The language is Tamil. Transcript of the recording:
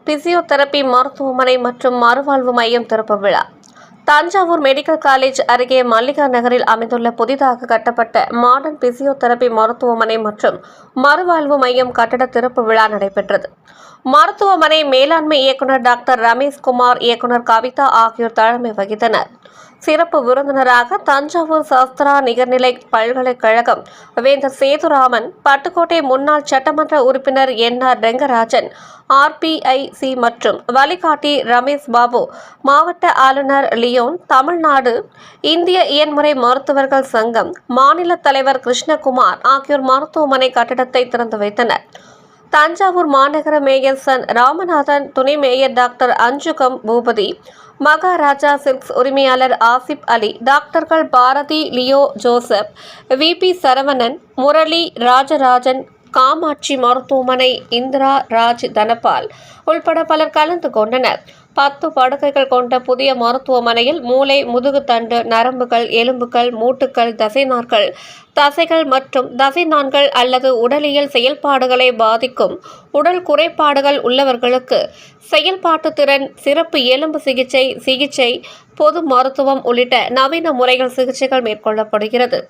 பிசியோதெரபி மருத்துவமனை மற்றும் மறுவாழ்வு மையம் திறப்பு விழா. தஞ்சாவூர் மெடிக்கல் காலேஜ் அருகே மல்லிகா நகரில் அமைந்துள்ள புதிதாக கட்டப்பட்ட மாடர்ன் பிசியோதெரபி மருத்துவமனை மற்றும் மறுவாழ்வு மையம் கட்டட திறப்பு விழா நடைபெற்றது. மருத்துவமனை மேலாண்மை இயக்குநர் டாக்டர் ரமேஷ்குமார், இயக்குநர் கவிதா ஆகியோர் தலைமை வகித்தனர். சிறப்பு விருந்தினராக தஞ்சாவூர் சாஸ்திரா நிகர்நிலை பல்கலைக்கழகம் வேந்தர் சேதுராமன், பட்டுக்கோட்டை முன்னாள் சட்டமன்ற உறுப்பினர் என்.ஆர். ரெங்கராஜன், RPIC மற்றும் வழிகாட்டி ரமேஷ் பாபு, மாவட்ட ஆளுநர் லியோன், தமிழ்நாடு இந்திய இயன்முறை மருத்துவர்கள் சங்கம் மாநில தலைவர் கிருஷ்ணகுமார் ஆகியோர் மருத்துவமனை கட்டடத்தை திறந்து வைத்தனர். தஞ்சாவூர் மாநகர மேயர் சன் ராமநாதன், துணை mayor doctor Anjugam Boopathi, Maharaja silks உரிமையாளர் ஆசிப் அலி, டாக்டர்கள் Bharathi, Leo Joseph, VP Saravanan, Murali, Rajarajan, Kamatchi மருத்துவமனை இந்திரா ராஜ் தனபால் உள்பட பலர் கலந்து கொண்டனர். 10 படுக்கைகள் கொண்ட புதிய மருத்துவமனையில் மூளை, முதுகுத்தண்டு, நரம்புகள், எலும்புகள், மூட்டுகள், தசைநார்கள், தசைகள் மற்றும் தசைநான்கள் அல்லது உடலியல் செயல்பாடுகளை பாதிக்கும் உடல் குறைபாடுகள் உள்ளவர்களுக்கு செயல்பாட்டு திறன், சிறப்பு எலும்பு சிகிச்சை, பொது மருத்துவம் உள்ளிட்ட நவீன முறைகள் சிகிச்சைகள் மேற்கொள்ளப்படுகிறது.